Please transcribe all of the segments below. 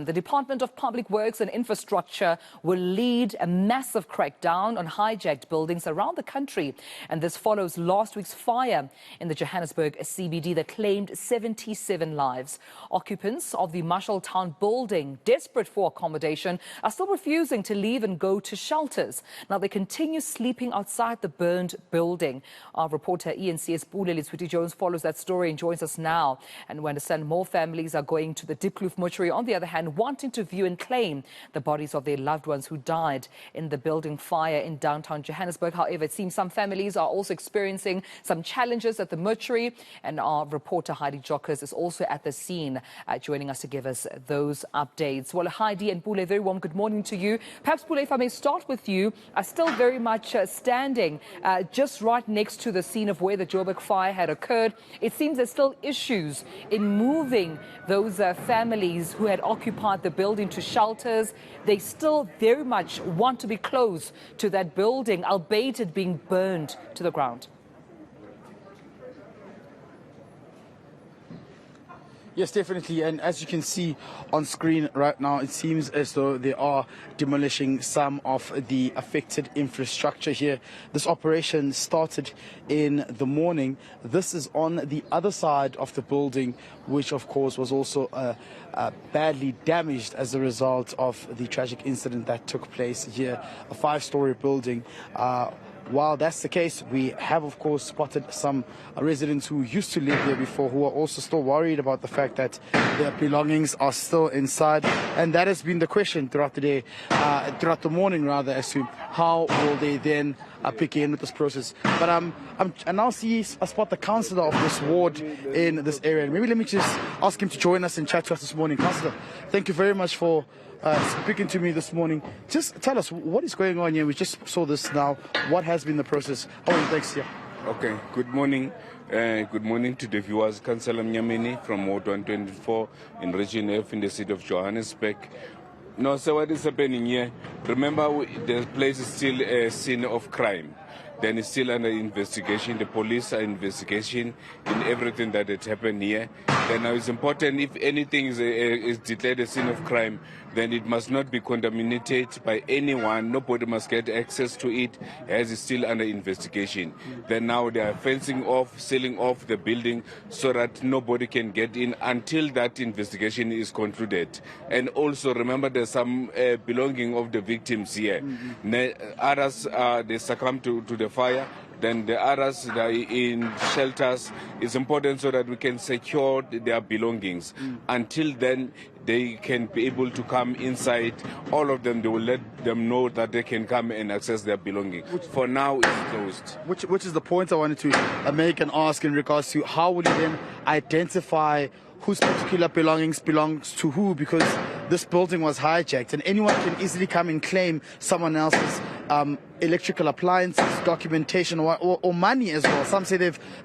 The Department of Public Works and Infrastructure will lead a massive crackdown on hijacked buildings around the country. And this follows last week's fire in the Johannesburg CBD that claimed 77 lives. Occupants of the Marshalltown building, desperate for accommodation, are still refusing to leave and go to shelters. Now, they continue sleeping outside the burned building. Our reporter eNCA's Pule Letshwiti-Jones follows that story and joins us now. And we understand more families are going to the Diepkloof mortuary, on the other hand, wanting to view and claim the bodies of their loved ones who died in the building fire in downtown Johannesburg. However, it seems some families are also experiencing some challenges at the mortuary. And our reporter Heidi Giokos is also at the scene, joining us to give us those updates. Well, Heidi and Pule, very warm good morning to you. Perhaps, Pule, if I may start with you, are still very much standing just right next to the scene of where the Joburg fire had occurred. It seems there's still issues in moving those families who had occupied the building to shelters. They still very much want to be close to that building, albeit it being burned to the ground. Yes, definitely. And as you can see on screen right now, it seems as though they are demolishing some of the affected infrastructure here. This operation started in the morning. This is on the other side of the building, which of course was also badly damaged as a result of the tragic incident that took place here, a 5-story building. While that's the case, we have, of course, spotted some residents who used to live there before who are also still worried about the fact that their belongings are still inside. And that has been the question throughout the day, throughout the morning, rather, as to how will they then pick in with this process. But I now spot the councillor of this ward in this area. Maybe let me just ask him to join us and chat to us this morning. Councillor, thank you very much for speaking to me this morning. Just tell us what is going on here. We just saw this now. What has been the process? Oh, thanks. Yeah. Okay. Good morning. Good morning to the viewers. Councillor Mnyameni from Ward 124 in Region F in the city of Johannesburg. No, so what is happening here? Remember, the place is still a scene of crime. Then it's still under investigation. The police are investigating in everything that had happened here. Then now it's important, if anything is declared a scene of crime, then it must not be contaminated by anyone. Nobody must get access to it, as it's still under investigation. Then now they are fencing off, sealing off the building so that nobody can get in until that investigation is concluded. And also remember, there's some belonging of the victims here. Others, they succumb to the fire. Then the others that are in shelters. It's important so that we can secure their belongings. Until then, they can be able to come inside. All of them, they will let them know that they can come and access their belongings. For now, it's closed. Which is the point I wanted to make and ask in regards to how will you then identify whose particular belongings belongs to who, because this building was hijacked and anyone can easily come and claim someone else's electrical appliances, documentation, or money as well. Some say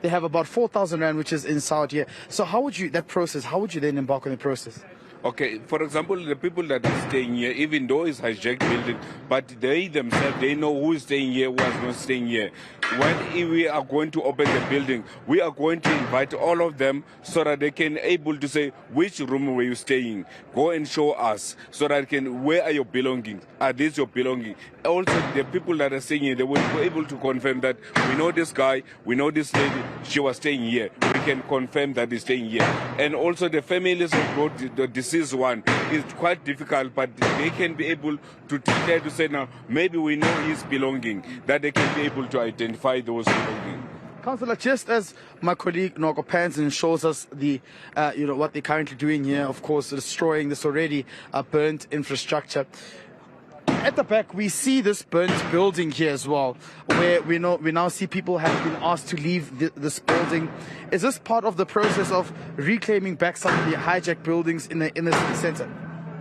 they have about 4,000 rand, which is inside here. So how would you then embark on the process? Okay, for example, the people that are staying here, even though it's hijacked building, but they themselves, they know who is staying here, who is not staying here. When we are going to open the building, we are going to invite all of them so that they can able to say, which room were you staying? Go and show us so that where are your belongings? Are these your belongings? Also, the people that are staying here, they will be able to confirm that we know this guy, we know this lady, she was staying here. We can confirm that he's staying here. And also the families of the deceased one is quite difficult, but they can be able to declare to say, now, maybe we know his belonging, that they can be able to identify those belongings. Councillor, just as my colleague Noko Panson shows us the, what they're currently doing here, of course, destroying this already burnt infrastructure. At the back, we see this burnt building here as well, where we now see people have been asked to leave this building. Is this part of the process of reclaiming back some of the hijacked buildings in the city centre?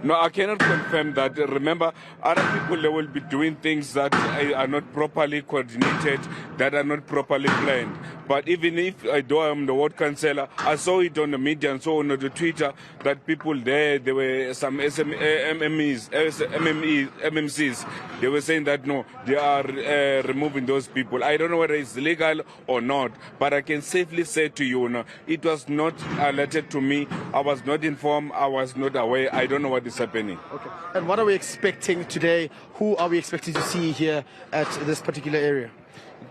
No, I cannot confirm that. Remember, other people, they will be doing things that are not properly coordinated, that are not properly planned. But even if I am the ward councillor, I saw it on the media and so on the Twitter that people there were some MMCs. They were saying that no, they are removing those people. I don't know whether it's legal or not, but I can safely say to you, no, it was not alerted to me. I was not informed. I was not aware. I don't know what is happening. Okay. And what are we expecting today? Who are we expecting to see here at this particular area?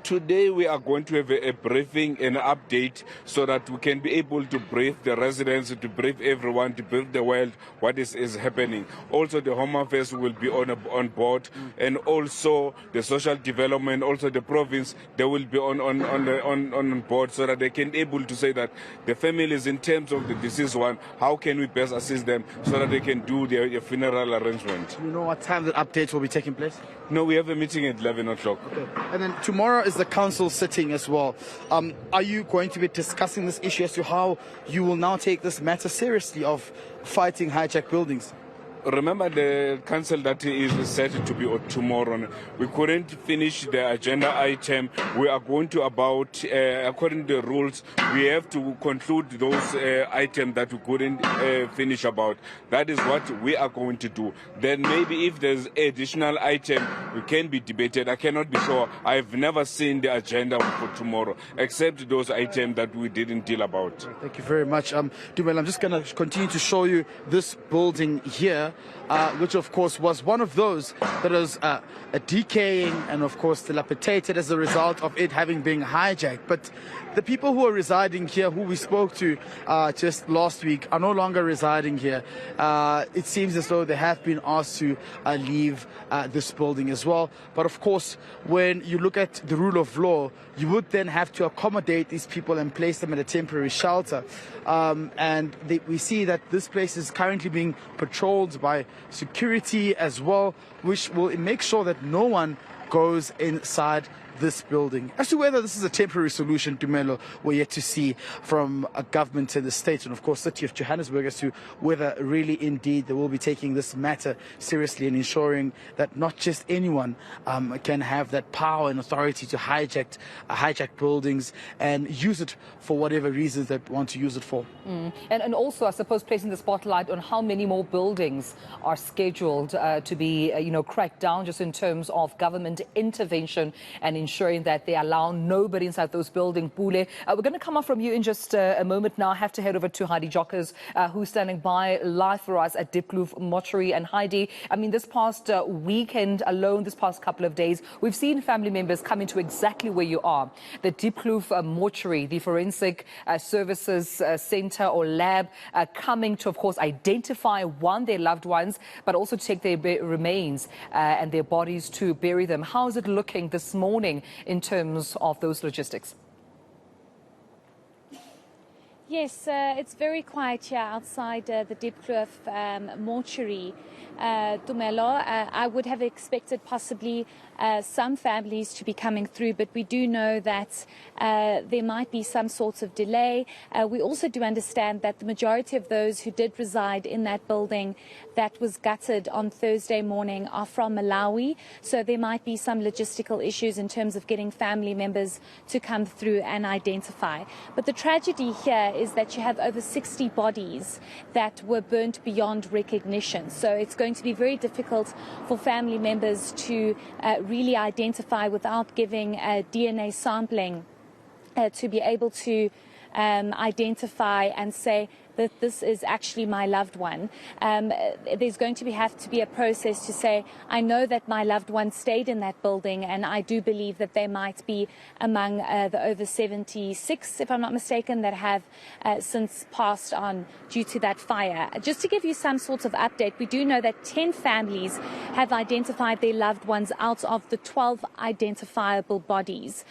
Today we are going to have a briefing and an update so that we can be able to brief the residents, to brief everyone, to brief the world what is happening. Also the Home Affairs will be on board, and also the social development, also the province, they will be on board so that they can be able to say that the families, in terms of the deceased one, how can we best assist them so that they can do their funeral arrangement. Do you know what time that update will be taking place? No, we have a meeting at 11 o'clock. Okay. And then tomorrow is the council sitting as well. Are you going to be discussing this issue as to how you will now take this matter seriously of fighting hijacked buildings? Remember the council that is set to be tomorrow. We couldn't finish the agenda item. We are going to about, according to the rules, we have to conclude those items that we couldn't finish about. That is what we are going to do. Then maybe if there's additional item, we can be debated. I cannot be sure. I've never seen the agenda for tomorrow, except those items that we didn't deal about. Thank you very much. Dumela, I'm just going to continue to show you this building here. Which of course was one of those that was decaying and of course dilapidated as a result of it having been hijacked. But the people who are residing here, who we spoke to just last week, are no longer residing here. It seems as though they have been asked to leave this building as well. But of course, when you look at the rule of law, you would then have to accommodate these people and place them in a temporary shelter. We see that this place is currently being patrolled by security as well, which will make sure that no one goes inside this building. As to whether this is a temporary solution, Dumelo, we're yet to see from a government in the state and of course City of Johannesburg as to whether really indeed they will be taking this matter seriously and ensuring that not just anyone can have that power and authority to hijack buildings and use it for whatever reasons they want to use it for. And also, I suppose, placing the spotlight on how many more buildings are scheduled to be, cracked down just in terms of government intervention and ensuring that they allow nobody inside those buildings. Pule, we're going to come up from you in just a moment now. I have to head over to Heidi Giokos, who's standing by live for us at Diepkloof Mortuary. And Heidi, I mean, this past weekend alone, this past couple of days, we've seen family members come into exactly where you are. The Diepkloof Mortuary, the Forensic Services Center or lab, coming to, of course, identify, their loved ones, but also to take their remains and their bodies to bury them. How is it looking this morning in terms of those logistics? Yes, it's very quiet here outside the Diepkloof mortuary. Dumelo, I would have expected possibly some families to be coming through, but we do know that there might be some sort of delay. We also do understand that the majority of those who did reside in that building that was gutted on Thursday morning are from Malawi, so there might be some logistical issues in terms of getting family members to come through and identify. But the tragedy here is that you have over 60 bodies that were burnt beyond recognition, so it's going to be very difficult for family members to really identify without giving DNA sampling to be able to identify and say that this is actually my loved one. There's going to have to be a process to say, I know that my loved one stayed in that building, and I do believe that they might be among the over 76, if I'm not mistaken, that have since passed on due to that fire. Just to give you some sort of update, we do know that 10 families have identified their loved ones out of the 12 identifiable bodies.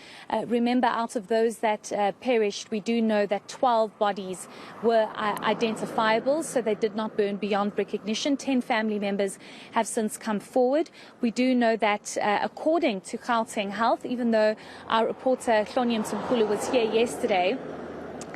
Remember, out of those that perished, we do know that 12 bodies were identifiable, so they did not burn beyond recognition. 10 family members have since come forward. We do know that according to Gauteng Health, even though our reporter Pule was here yesterday,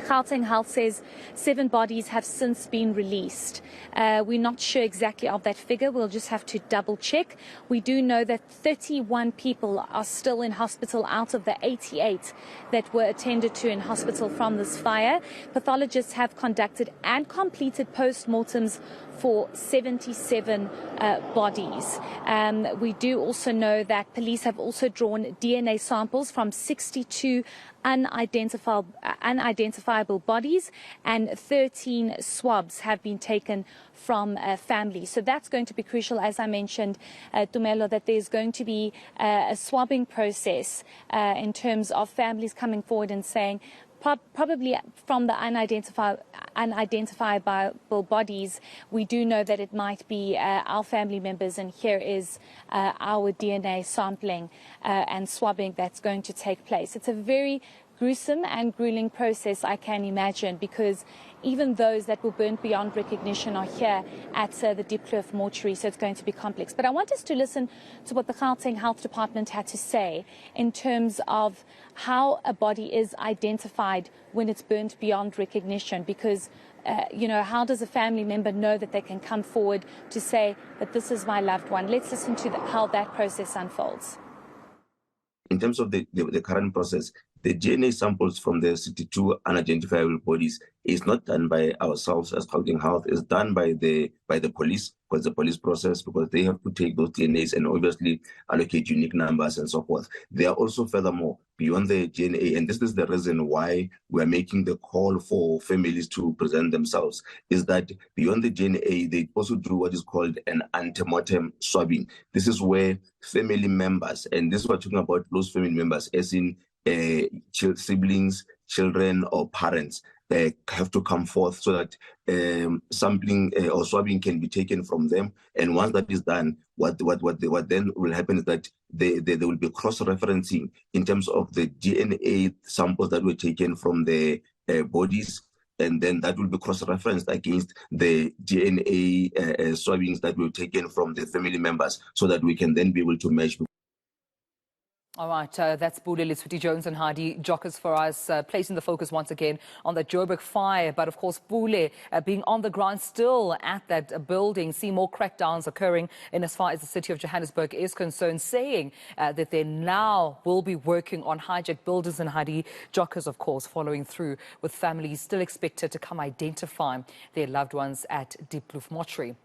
Gauteng Health says 7 bodies have since been released. We're not sure exactly of that figure. We'll just have to double check. We do know that 31 people are still in hospital out of the 88 that were attended to in hospital from this fire. Pathologists have conducted and completed post-mortems for 77 bodies. We do also know that police have also drawn DNA samples from 62 unidentifiable bodies, and 13 swabs have been taken from families. So that's going to be crucial, as I mentioned, Tumelo, that there's going to be a swabbing process in terms of families coming forward and saying, probably from the unidentifiable bodies, we do know that it might be our family members, and here is our DNA sampling and swabbing that's going to take place. It's a very gruesome and grueling process, I can imagine, because even those that were burnt beyond recognition are here at the Diepkloof mortuary, so it's going to be complex. But I want us to listen to what the Gauteng Health Department had to say in terms of how a body is identified when it's burnt beyond recognition, because how does a family member know that they can come forward to say that this is my loved one? Let's listen to how that process unfolds. In terms of the current process, the DNA samples from the 62 unidentifiable bodies is not done by ourselves as Gauteng Health. It's done by the police, because the police process, because they have to take those DNAs and obviously allocate unique numbers and so forth. They are also furthermore beyond the DNA, and this is the reason why we are making the call for families to present themselves, is that beyond the DNA, they also do what is called an ante-mortem swabbing. This is where family members, and this is what we're talking about, those family members, as in siblings, children, or parents, have to come forth so that sampling or swabbing can be taken from them. And once that is done, what then will happen is that there will be cross-referencing in terms of the DNA samples that were taken from the bodies, and then that will be cross-referenced against the DNA swabbings that were taken from the family members, so that we can then be able to match. All right, that's Pule, Letshwiti-Jones and Heidi Giokos for us, placing the focus once again on the Joburg fire. But of course, Pule being on the ground still at that building, see more crackdowns occurring in as far as the city of Johannesburg is concerned, saying that they now will be working on hijacked buildings. And Heidi Giokos, of course, following through with families still expected to come identify their loved ones at Diepkloof mortuary.